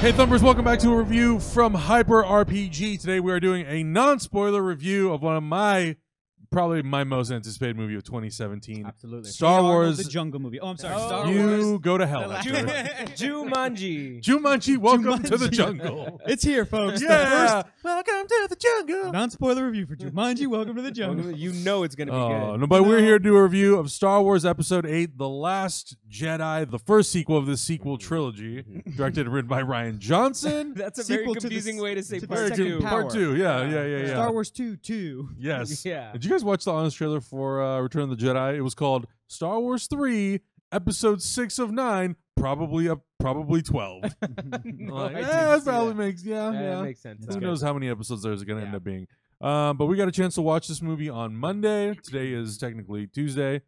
Hey Thumpers, welcome back to a review from Hyper RPG. Today we are doing a non-spoiler review of one of probably my most anticipated movie of 2017. Absolutely. Star Wars. The Jungle movie. Oh, I'm sorry. Star You Wars. go to hell. Jumanji. Jumanji, welcome to the Jumanji. jungle. It's here, folks. Yeah. Welcome to the jungle. Non-spoiler review for Jumanji. Welcome to the jungle. You know it's gonna be good. No, but we're here to do a review of Star Wars Episode 8, The Last Jedi, the first sequel of this sequel trilogy, directed and written by Ryan Johnson. That's a very Sequel to confusing the- way to say to the part second two. power. Part 2, yeah. Star Wars 2. Yes. Yeah. Did you guys watch the honest trailer for Return of the Jedi? It was called Star Wars 3, Episode 6 of 9, probably 12. No, Like, I didn't that see probably that. makes That makes sense. Who That's knows good. how many episodes there's going to end Yeah. up being? But we got a chance to watch this movie on Monday. Today is technically Tuesday,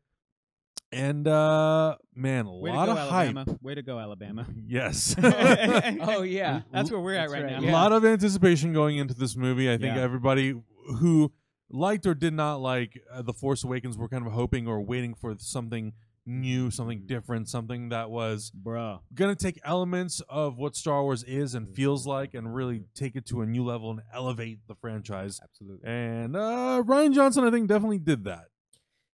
and man, a Way lot to of go, hype. Alabama. Way to go, Alabama. Yes. Oh yeah. That's where we're at That's right right, now. A lot of anticipation going into this movie. I think Yeah. everybody who liked or did not like The Force Awakens were kind of hoping or waiting for something new, something different, something that was Bruh. going to take elements of what Star Wars is and feels like and really take it to a new level and elevate the franchise. Absolutely. And Ryan Johnson, I think, definitely did that.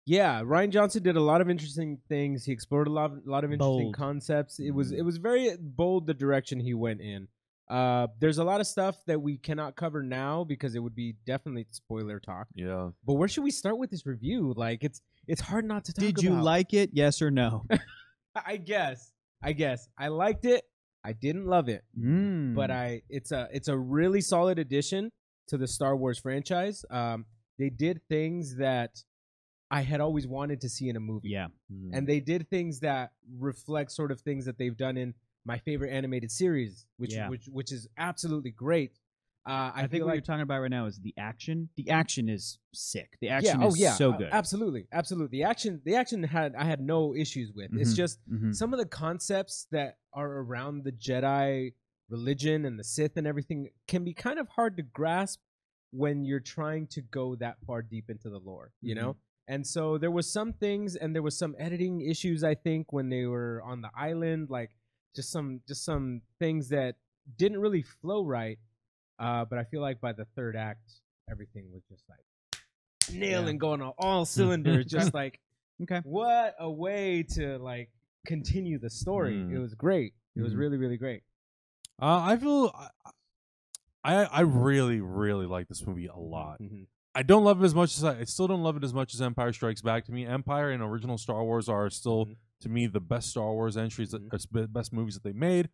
Yeah, Ryan Johnson did a lot of interesting things. He explored a lot of interesting Bold. concepts. It was very bold the direction he went in. There's a lot of stuff that we cannot cover now because it would be definitely spoiler talk. Yeah. But where should we start with this review? Like it's hard not to talk about. Did you like it? Yes or no? I guess. I liked it. I didn't love it. But it's a really solid addition to the Star Wars franchise. They did things that I had always wanted to see in a movie. Yeah. And they did things that reflect sort of things that they've done in my favorite animated series, which is absolutely great. I think feel what like you're talking about right now is the action. The action is sick. The action is so good. Absolutely. The action I had no issues with. It's just Mhm. some of the concepts that are around the Jedi religion and the Sith and everything can be kind of hard to grasp when you're trying to go that far deep into the lore, you know? And so there was some things, and there was some editing issues, I think, when they were on the island, like just some things that didn't really flow right. But I feel like by the third act, everything was just like nailing, going on all cylinders, just like, Okay. what a way to like continue the story. It was great. It was really, really great. I feel I really, really like this movie a lot. Mm-hmm. I don't love it as much as I still don't love it as much as Empire Strikes Back. To me, Empire and original Star Wars are still to me the best Star Wars entries, best movies that they made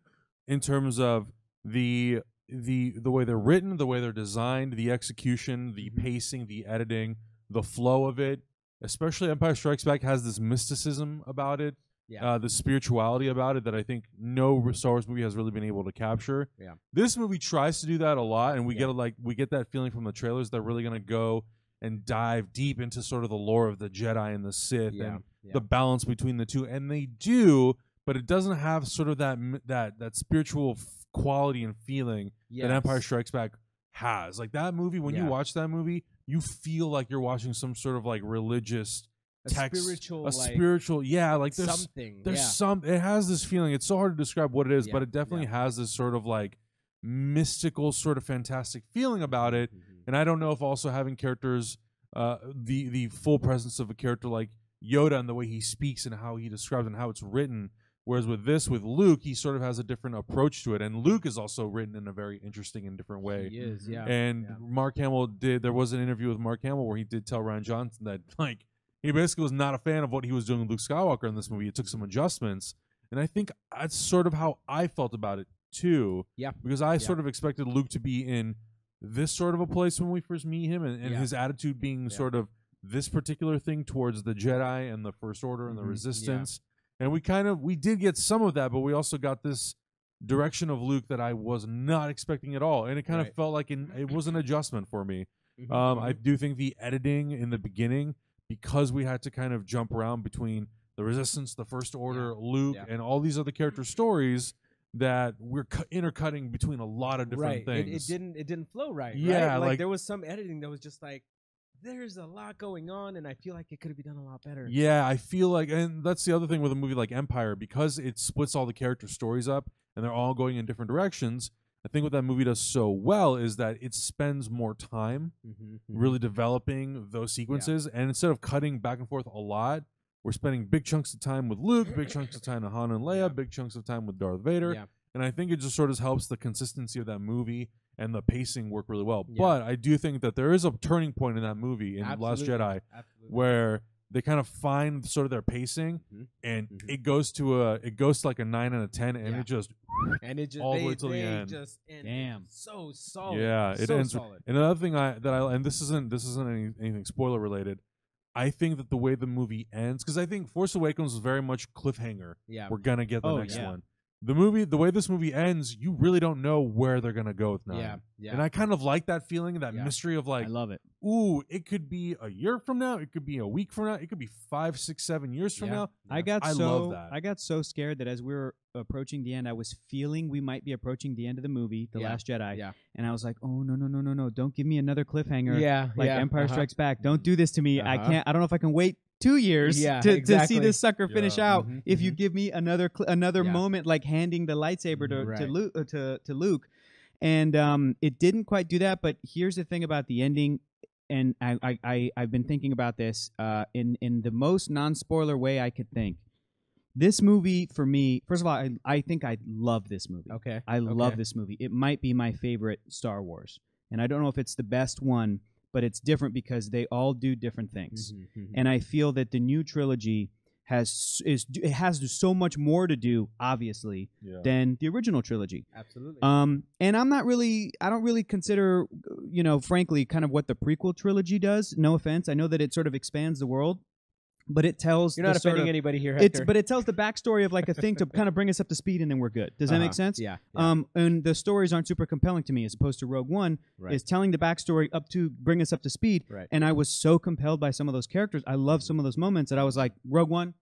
in terms of the way they're written, the way they're designed, the execution, the pacing, the editing, the flow of it. Especially Empire Strikes Back has this mysticism about it, the spirituality about it that I think no Star Wars movie has really been able to capture. Yeah. This movie tries to do that a lot, and we get that feeling from the trailers. They're really going to go and dive deep into sort of the lore of the Jedi and the Sith and the balance between the two, and they do, but it doesn't have sort of that spiritual quality and feeling that Empire Strikes Back has. Like that movie, when you watch that movie, you feel like you're watching some sort of like religious text, spiritual, like there's something. It has this feeling. It's so hard to describe what it is, but it definitely has this sort of like mystical, sort of fantastic feeling about it. And I don't know if also having characters, the full presence of a character like Yoda and the way he speaks and how he describes and how it's written. Whereas with Luke, he sort of has a different approach to it. And Luke is also written in a very interesting and different way. He is, Mark Hamill there was an interview with Mark Hamill where he did tell Ryan Johnson that like he basically was not a fan of what he was doing with Luke Skywalker in this movie. It took some adjustments. And I think that's sort of how I felt about it too. Yeah. Because I sort of expected Luke to be in this sort of a place when we first meet him and his attitude being sort of this particular thing towards the Jedi and the First Order and the Resistance. And we did get some of that, but we also got this direction of Luke that I was not expecting at all. And it kind of felt like it was an adjustment for me. I do think the editing in the beginning, because we had to kind of jump around between the Resistance, the First Order, Luke, and all these other character stories, that we're intercutting between a lot of different things. It didn't flow right. Yeah, right? like there was some editing that was just like, there's a lot going on, and I feel like it could have been done a lot better. Yeah, I feel like, and that's the other thing with a movie like Empire, because it splits all the character stories up. and they're all going in different directions. I think what that movie does so well is that it spends more time really developing those sequences, and instead of cutting back and forth a lot, we're spending big chunks of time with Luke, big chunks of time with Han and Leia, big chunks of time with Darth Vader, and I think it just sort of helps the consistency of that movie and the pacing work really well. But I do think that there is a turning point in that movie in Last Jedi where they kind of find sort of their pacing, and it goes to like a 9 out of 10, and it just all the way till the end. Damn, so solid. Yeah, it so ends. solid. And another thing and this isn't anything spoiler related. I think that the way the movie ends, because I think Force Awakens was very much cliffhanger. Yeah, we're gonna get the next one. The way this movie ends, you really don't know where they're gonna go with 9. Yeah. And I kind of like that feeling, that mystery of like, I love it. Ooh, it could be a year from now, it could be a week from now, it could be 5, 6, 7 years from now. I love that. I got so scared that as we were approaching the end, I was feeling we might be approaching the end of the movie, The Last Jedi. Yeah. And I was like, oh no, don't give me another cliffhanger. Like Empire Strikes Back. Don't do this to me. I don't know if I can wait 2 years to see this sucker finish out. If you give me another moment, like handing the lightsaber to Luke, and it didn't quite do that. But here's the thing about the ending, and I've been thinking about this in the most non-spoiler way I could think. This movie, for me, first of all, I think I love this movie. Okay, I love this movie. It might be my favorite Star Wars, and I don't know if it's the best one, but it's different because they all do different things. And I feel that the new trilogy has so much more to do, obviously, than the original trilogy. Absolutely. And I don't really consider, frankly, kind of what the prequel trilogy does. No offense. I know that it sort of expands the world. But it tells you're not offending anybody here, Hector. But it tells the backstory of like a thing to kind of bring us up to speed, and then we're good. Does that make sense? Yeah. And the stories aren't super compelling to me, as opposed to Rogue One is telling the backstory up to bring us up to speed. Right. And I was so compelled by some of those characters. I love some of those moments that I was like, Rogue One,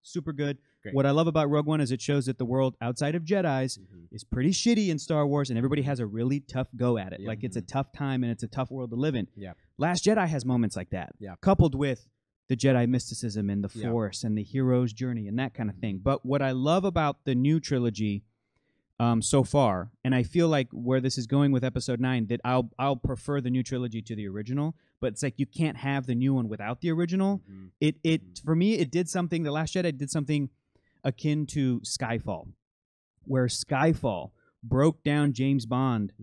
super good. Great. What I love about Rogue One is it shows that the world outside of Jedis is pretty shitty in Star Wars, and everybody has a really tough go at it. Like it's a tough time and it's a tough world to live in. Yeah. Last Jedi has moments like that. Yeah. Coupled with the Jedi mysticism and the Force and the hero's journey and that kind of thing. But what I love about the new trilogy so far, and I feel like where this is going with Episode 9, that I'll prefer the new trilogy to the original, but it's like you can't have the new one without the original. It for me, it did something, The Last Jedi did something akin to Skyfall, where Skyfall broke down James Bond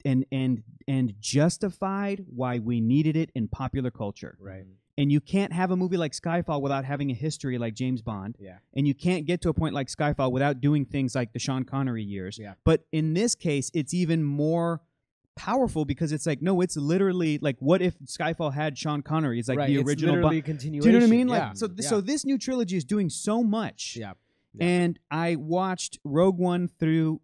and justified why we needed it in popular culture. Right. And you can't have a movie like Skyfall without having a history like James Bond. Yeah. And you can't get to a point like Skyfall without doing things like the Sean Connery years. Yeah. But in this case, it's even more powerful because it's like, no, it's literally like, what if Skyfall had Sean Connery? It's like the original. Literally continuation. Do you know what I mean? Like, so this new trilogy is doing so much. Yeah. And I watched Rogue One through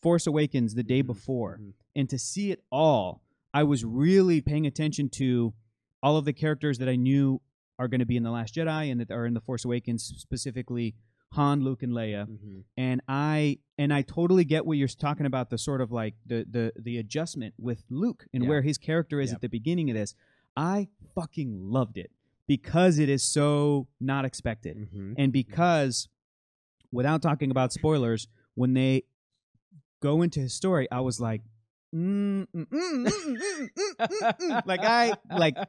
Force Awakens the day before, and to see it all, I was really paying attention to all of the characters that I knew are going to be in The Last Jedi and that are in The Force Awakens, specifically Han, Luke, and Leia. And I totally get what you're talking about, the sort of like the adjustment with Luke and where his character is at the beginning of this. I fucking loved it because it is so not expected. And because, without talking about spoilers, when they go into his story, I was like, like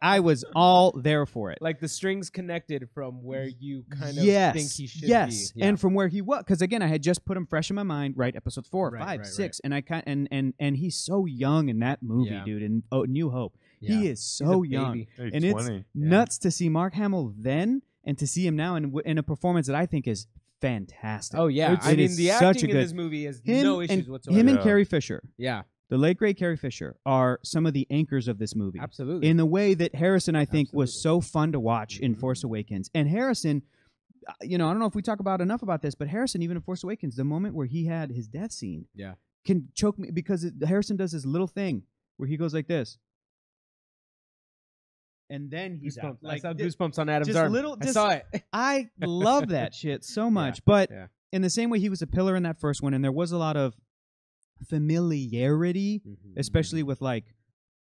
I was all there for it. Like the strings connected from where you kind of think he should be. Yes, and from where he was, because again, I had just put him fresh in my mind. Right, Episode 4, 5, 6, and I and he's so young in that movie, dude. In New Hope, he is so young, and it's nuts to see Mark Hamill then and to see him now in a performance that I think is fantastic. Oh yeah, I mean the acting in this movie has no issues whatsoever. Him and Carrie Fisher. Yeah. The late great Carrie Fisher are some of the anchors of this movie. Absolutely. In the way that Harrison, I think, was so fun to watch in Force Awakens. And Harrison, I don't know if we talk about enough about this, but Harrison, even in Force Awakens, the moment where he had his death scene, can choke me because Harrison does this little thing where he goes like this. And then he's out. Like, I saw goosebumps on Adam's arm. I saw it. I love that shit so much. But in the same way, he was a pillar in that first one, and there was a lot of familiarity, especially with like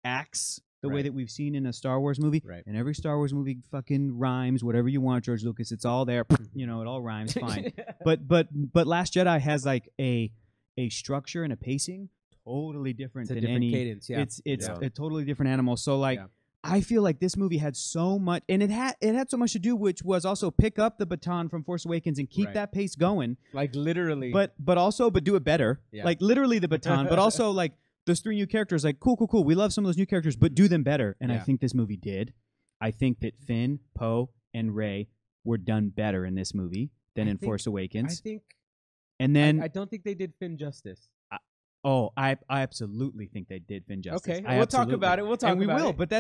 acts, the way that we've seen in a Star Wars movie. Right. And every Star Wars movie fucking rhymes, whatever you want, George Lucas. It's all there. It all rhymes fine. But Last Jedi has like a a structure and a pacing totally different than different any cadence. Yeah, it's a totally different animal. So like. Yeah. I feel like this movie had so much, and it had so much to do, which was also pick up the baton from Force Awakens and keep that pace going, like literally, but do it better, like literally the baton, but also like those 3 new characters, like cool, we love some of those new characters, but do them better, and I think this movie did. I think that Finn, Poe, and Rey were done better in this movie than in Force Awakens. And then I don't think they did Finn justice. I absolutely think they did Finn justice. Okay, we'll talk about it. We will. But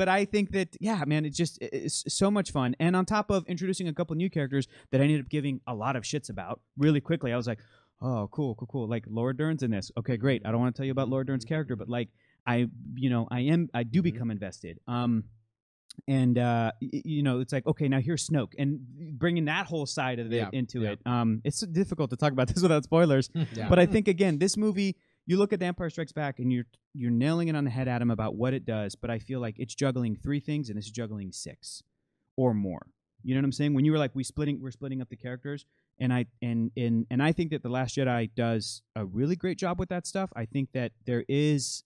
I think that man, it's so much fun. And on top of introducing a couple new characters that I ended up giving a lot of shits about really quickly, I was like, oh, cool. Like Laura Dern's in this. Okay, great. I don't want to tell you about Laura Dern's character, but like I do become invested. It's like, okay, now here's Snoke, and bringing that whole side of it into it. It's difficult to talk about this without spoilers, but I think again, this movie. You look at The Empire Strikes Back, and you're nailing it on the head, Adam, about what it does. But I feel like it's juggling 3 things, and it's juggling 6 or more. You know what I'm saying? When you were like, we're splitting up the characters, and I think that The Last Jedi does a really great job with that stuff. I think that it's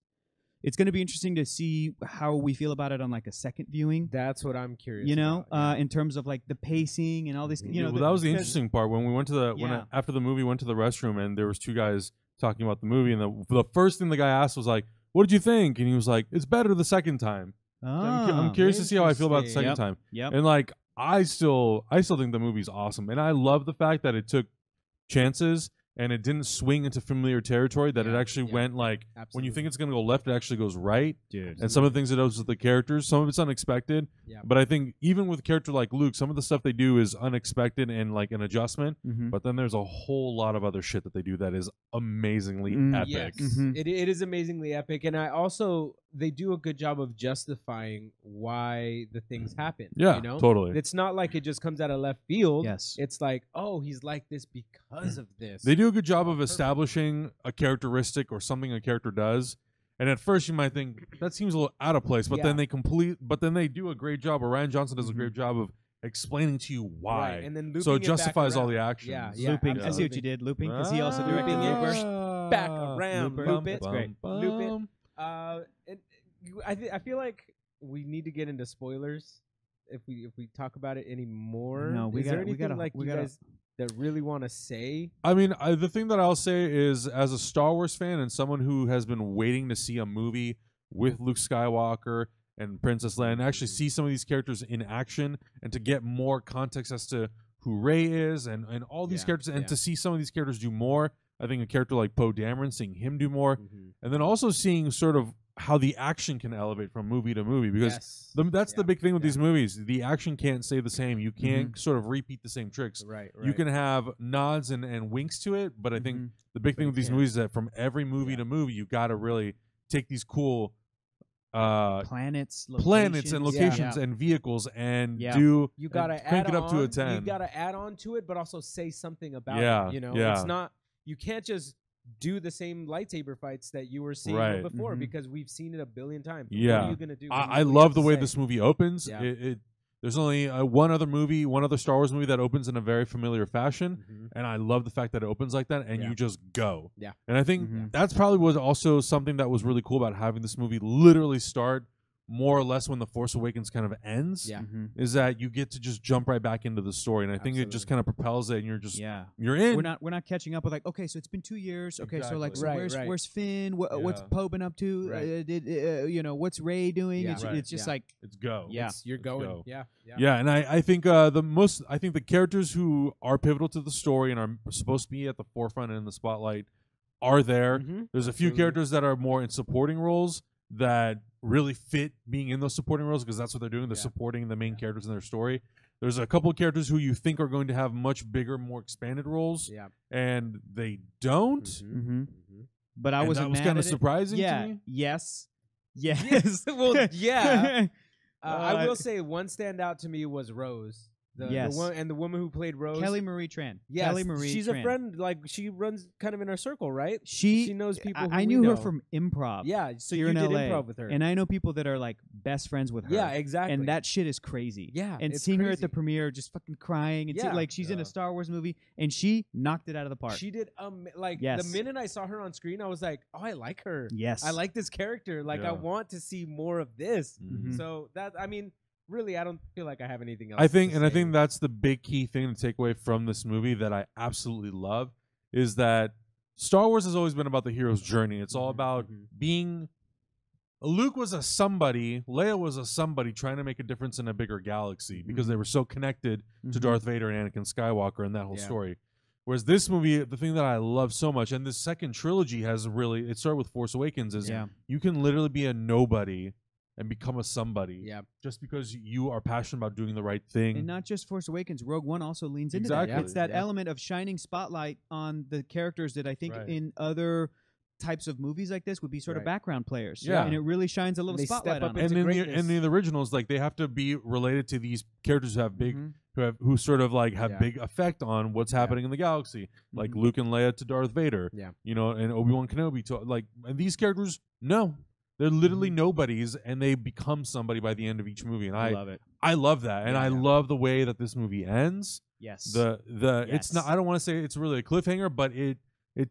going to be interesting to see how we feel about it on like a second viewing. That's what I'm curious. About, in terms of like the pacing and all these. That was the interesting part when we went to after the movie went to the restroom, and there was 2 guys talking about the movie, and the first thing the guy asked was like, what did you think? And he was like, it's better the second time. I'm curious to see how I feel about the second time. And like I still think the movie's awesome, and I love the fact that it took chances and it didn't swing into familiar territory, that it actually went like, when you think it's going to go left, it actually goes right. Dude. And some of the things it does with the characters, some of it's unexpected. Yeah. But I think even with a character like Luke, some of the stuff they do is unexpected and like an adjustment. Mm-hmm. But then there's a whole lot of other shit that they do that is amazingly epic. Yes. Mm-hmm. It is amazingly epic. And they do a good job of justifying why the things happen. Yeah, totally. It's not like it just comes out of left field. Yes. It's like, oh, he's like this because of this. They do a good job of establishing a characteristic or something a character does. And at first you might think that seems a little out of place, but then they do a great job, or Rian Johnson does a great job of explaining to you why. Right, and then so it justifies all the action. Yeah, looping. I see what you did. Looping, because he also directed Looper. Back around. Loop it. That's great. Loop it. I feel like we need to get into spoilers if we talk about it anymore. No, is there anything you guys that really want to say? I mean, the thing that I'll say is, as a Star Wars fan and someone who has been waiting to see a movie with Luke Skywalker and Princess Leia, and actually see some of these characters in action, and to get more context as to who Rey is and all these characters, and to see some of these characters do more. I think a character like Poe Dameron, seeing him do more, and then also seeing sort of how the action can elevate from movie to movie, because that's the big thing with these movies. The action can't stay the same. You can't sort of repeat the same tricks. Right. You can have nods and winks to it, but I think the big thing with these movies is that from every movie to movie, you got to really take these cool planets and locations and vehicles and you gotta crank it up to a 10. You gotta add on to it, but also say something about it. It's not, you can't just do the same lightsaber fights that you were seeing before, because we've seen it a billion times. What are you gonna do? I love the way this movie opens. There's only one other Star Wars movie that opens in a very familiar fashion, and I love the fact that it opens like that, and you just go. Yeah. And I think that's probably was also something that was really cool about having this movie literally start more or less when The Force Awakens kind of ends, is that you get to just jump right back into the story, and I think it just kind of propels it, and you're just you're in. We're not catching up with like, okay, so it's been 2 years, okay, so like, where's Finn? What's Poe been up to? What's Rey doing? It's just like it's go. Yeah, you're going. Go. Yeah, and I think the characters who are pivotal to the story and are supposed to be at the forefront and in the spotlight are there. There's a few characters that are more in supporting roles that really fit being in those supporting roles, because that's what they're doing. They're supporting the main characters in their story. There's a couple of characters who you think are going to have much bigger, more expanded roles, and they don't. But that was kind of surprising to me. Yes. Well, yeah. I will say one standout to me was Rose. The woman who played Rose, Kelly Marie Tran. Yes, Kelly Marie she's Tran. a friend. Like she runs kind of in our circle, right? She knows people. I knew her from improv. Yeah, so here you in did LA, improv with her, and I know people that are like best friends with her. Yeah, exactly. And that shit is crazy. Yeah, and it's seeing her at crazy. the premiere, just fucking crying, and like she's in a Star Wars movie, and she knocked it out of the park. She did. The minute I saw her on screen, I was like, oh, I like her. Yes, I like this character. Like, I want to see more of this. So that, I mean, really, I don't feel like I have anything else. I think that's the big key thing to take away from this movie that I absolutely love is that Star Wars has always been about the hero's journey. It's all about being. Luke was a somebody, Leia was a somebody trying to make a difference in a bigger galaxy because they were so connected to Darth Vader and Anakin Skywalker and that whole story. Whereas this movie, the thing that I love so much, and this second trilogy has really, it started with Force Awakens, is you can literally be a nobody and become a somebody just because you are passionate about doing the right thing. And not just Force Awakens, Rogue One also leans into that. It's that element of shining spotlight on the characters that I think in other types of movies like this would be sort of background players. Yeah. And it really shines a little spotlight on them. And in the originals, like they have to be related to these characters who have big who sort of like have big effect on what's happening in the galaxy. Like Luke and Leia to Darth Vader. Yeah. You know, and Obi-Wan Kenobi to like and these characters, no. They're literally nobodies, and they become somebody by the end of each movie. And I love it. I love that, and I love the way that this movie ends. Yes. It's not. I don't want to say it's really a cliffhanger, but it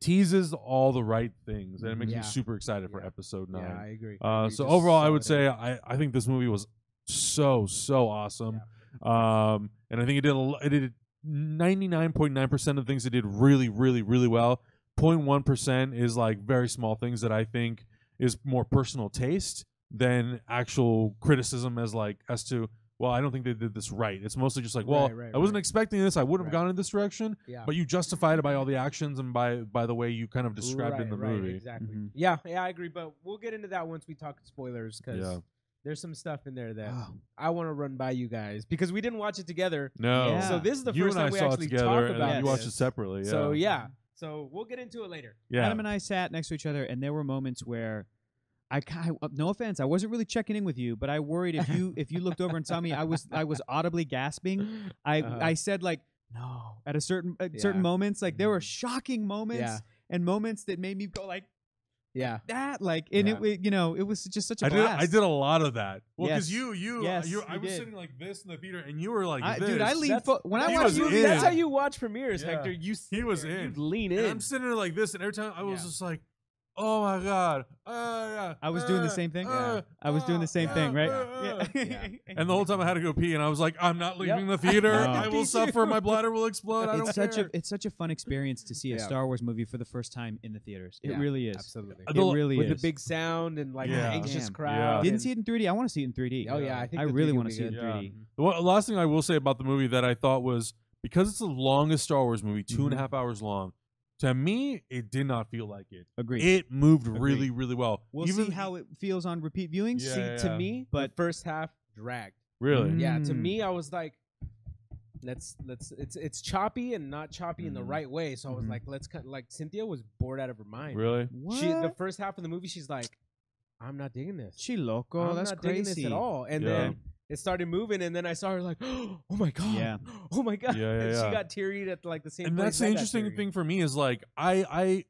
teases all the right things, and it makes me super excited for Episode 9. Yeah, I agree. So overall, I would say I think this movie was so awesome, and I think it did 99.9% of things it did really well. 0.1% is like very small things that I think is more personal taste than actual criticism as to, well, I don't think they did this right. It's mostly just like, well, I wasn't expecting this. I wouldn't have gone in this direction, but you justified it by all the actions and by the way you kind of described it in the movie. Exactly. Yeah, I agree. But we'll get into that once we talk spoilers because there's some stuff in there that I want to run by you guys because we didn't watch it together. No. Yeah. So this is the first time we actually talk about it. You watched it separately. Yeah. So we'll get into it later. Yeah. Adam and I sat next to each other, and there were moments where no offense, I wasn't really checking in with you, but I worried if you looked over and saw me, I was audibly gasping. I said like no at certain moments. Like there were shocking moments and moments that made me go like that like and it was just such a blast. I did a lot of that. Well, because I was sitting like this in the theater, and you were like this. Dude, I lean when I watch movies. That's how you watch premieres, Hector. He was in. You lean in. And I'm sitting there like this, and every time I was just like, oh my god! I was doing the same thing. I was doing the same thing, right? And the whole time I had to go pee, and I was like, I'm not leaving the theater. No. I will suffer. My bladder will explode. It's such a fun experience to see a Star Wars movie for the first time in the theaters. It really is. Absolutely. It really is. With the big sound and like the anxious crowd. Didn't see it in 3D. I want to see it in 3D. Oh yeah, I really want to see it in 3D. The last thing I will say about the movie that I thought was because it's the longest Star Wars movie, 2.5 hours long. To me, it did not feel like it. Agreed. It moved really well. We'll see how it feels on repeat viewings. To me, the first half dragged. Really? Yeah. To me, I was like, it's choppy and not choppy in the right way. So I was like, let's cut. Like Cynthia was bored out of her mind. Really? What? The first half of the movie, she's like, I'm not digging this. She loco. That's not crazy. digging this at all. And then it started moving, and then I saw her like, oh my god, oh my god. And she got teary at like the same. And that's the interesting thing for me is like I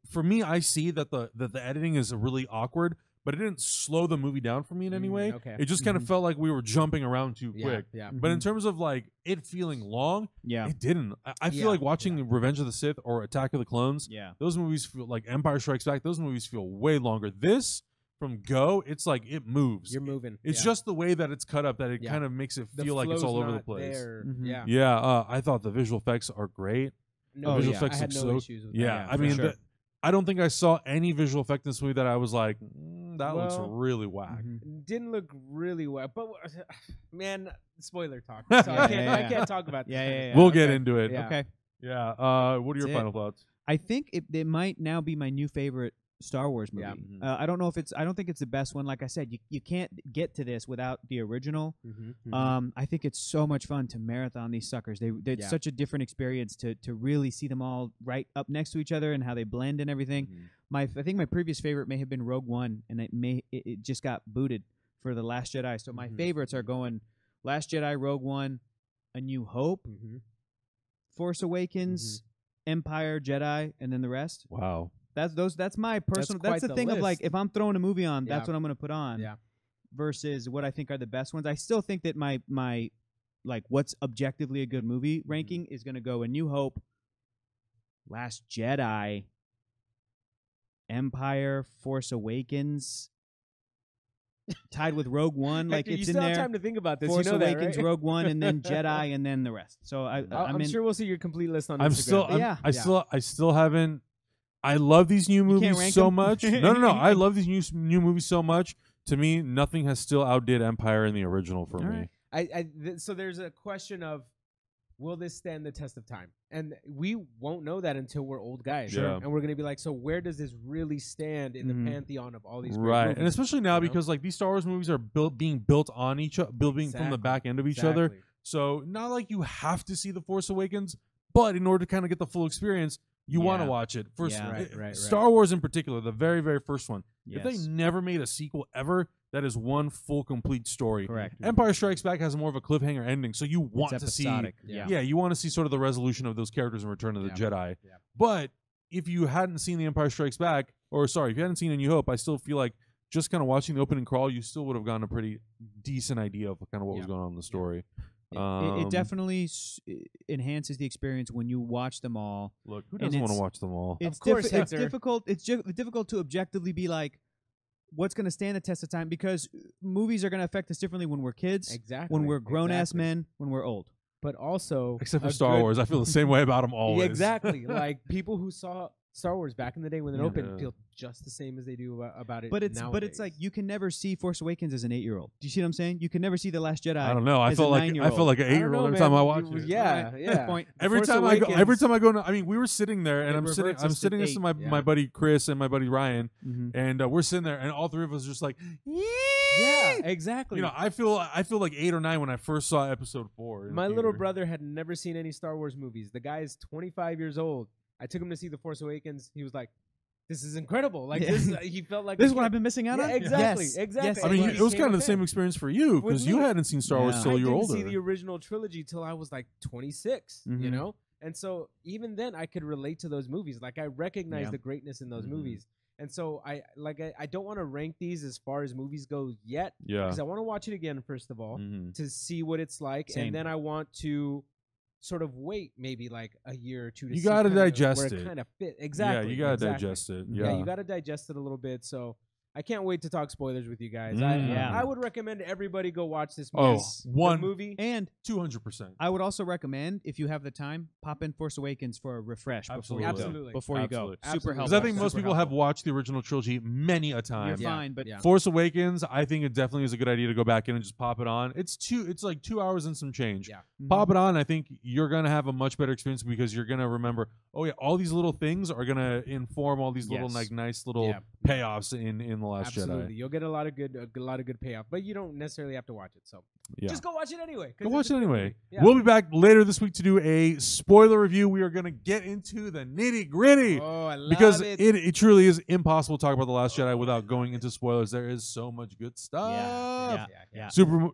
see that the editing is really awkward, but it didn't slow the movie down for me in any way. Okay. It just kind of felt like we were jumping around too quick. Yeah. But in terms of like it feeling long, it didn't. I feel like watching Revenge of the Sith or Attack of the Clones. Those movies feel like Empire Strikes Back. Those movies feel way longer. This. From go, it's like it moves. You're moving. It's just the way that it's cut up that it kind of makes it feel like it's all over the place. I thought the visual effects are great. No, visual effects I had no issues with that. I mean, I don't think I saw any visual effect in this movie that I was like, that looks really whack. Didn't look really whack, but man, spoiler talk. So I can't talk about that. We'll get into it. Okay. Yeah. What are your final thoughts? I think it might now be my new favorite Star Wars movie. I don't know if I don't think it's the best one. Like I said, you can't get to this without the original. I think it's so much fun to marathon these suckers. It's such a different experience to really see them all right up next to each other and how they blend and everything. I think my previous favorite may have been Rogue One, and it just got booted for The Last Jedi. So my favorites are going Last Jedi, Rogue One, A New Hope, Force Awakens, Empire, Jedi, and then the rest. Wow. That's my personal. That's the thing list. Of like, if I'm throwing a movie on, that's what I'm going to put on. Yeah. Versus what I think are the best ones. I still think that my like what's objectively a good movie ranking is going to go A New Hope, Last Jedi, Empire, Force Awakens, tied with Rogue One. Like it's you in still there. Have time to think about this. Force you know Awakens, that, right? Rogue One, and then Jedi, and then the rest. So I'm sure we'll see your complete list on Instagram. I still haven't. I love these new movies so much. No. I love these new movies so much. To me, nothing has still outdid Empire in the original for me. So there's a question of, will this stand the test of time? And we won't know that until we're old guys. Sure. And we're going to be like, so where does this really stand in the pantheon of all these right movies? And especially now because like these Star Wars movies are being built on each other, building from the back end of each other. So not like you have to see The Force Awakens, but in order to kind of get the full experience, you want to watch it. Star Wars in particular, the very, very first one. If they never made a sequel ever, that is one full, complete story. Correct. Empire Strikes Back has more of a cliffhanger ending, so you want to see, you want to see sort of the resolution of those characters in Return of the Jedi. Yeah. But if you hadn't seen The Empire Strikes Back, if you hadn't seen A New Hope, I still feel like just kind of watching the opening crawl, you still would have gotten a pretty decent idea of kind of what was going on in the story. It definitely enhances the experience when you watch them all. Look, who doesn't want to watch them all? It's difficult. It's difficult to objectively be like, what's going to stand the test of time? Because movies are going to affect us differently when we're kids, when we're grown-ass men, when we're old. But also, except for Star Wars, I feel the same way about them always. Yeah, exactly. Like people who saw Star Wars back in the day when it opened feel just the same as they do about it. But it's like you can never see Force Awakens as an 8-year-old. Do you see what I'm saying? You can never see The Last Jedi. I don't know. I feel like an 8-year-old every time I watch it. Yeah. Every time I go. I mean, we were sitting there, and I'm sitting next to my buddy Chris and my buddy Ryan, and we're sitting there, and all three of us are just like, yeah, exactly. You know, I feel like 8 or 9 when I first saw Episode 4. My little brother had never seen any Star Wars movies. The guy is 25 years old. I took him to see The Force Awakens. He was like, "This is incredible!" Like this, he felt like this is what I've been missing out on. Exactly. Yes. I mean, it was kind of the same experience for you because you hadn't seen Star Wars till you were older. I didn't see the original trilogy till I was like 26. You know, and so even then, I could relate to those movies. Like I recognize the greatness in those movies. And so I don't want to rank these as far as movies go yet. Yeah. Because I want to watch it again first of all to see what it's like, and then I want to sort of wait maybe like a year or two to see. You got to digest where it kind of fit. Exactly. Yeah, you got to digest it. Yeah, you got to digest it a little bit. So I can't wait to talk spoilers with you guys. I would recommend everybody go watch this movie. And 200%. I would also recommend, if you have the time, pop in Force Awakens for a refresh before you go. Super helpful. Because I think most people have watched the original trilogy many a time. You're fine, but Force Awakens, I think it definitely is a good idea to go back in and just pop it on. It's like 2 hours and some change. Yeah. Pop it on. I think you're gonna have a much better experience because you're gonna remember. Oh yeah, all these little things are gonna inform all these little like nice little payoffs in the Last Jedi. You'll get a lot of good payoff, but you don't necessarily have to watch it. So just go watch it anyway. Go watch it anyway. Yeah. We'll be back later this week to do a spoiler review. We are going to get into the nitty gritty. Oh, I love because it truly is impossible to talk about The Last Jedi without going into spoilers. There is so much good stuff. Yeah. Super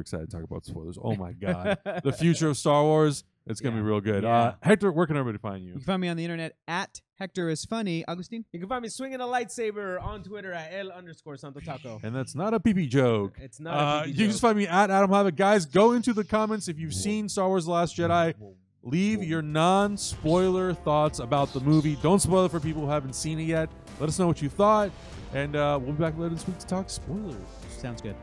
excited to talk about spoilers. Oh my God. The future of Star Wars. It's going to be real good. Hector, where can everybody find you? You can find me on the internet at Hector is Funny. Augustine? You can find me swinging a lightsaber on Twitter at @L_Santo Taco. And that's not a pee-pee joke. It's not a pee-pee joke. You can just find me at Adam Havoc. Guys, go into the comments if you've seen Star Wars The Last Jedi. Leave your non-spoiler thoughts about the movie. Don't spoil it for people who haven't seen it yet. Let us know what you thought. And we'll be back later this week to talk spoilers. Sounds good.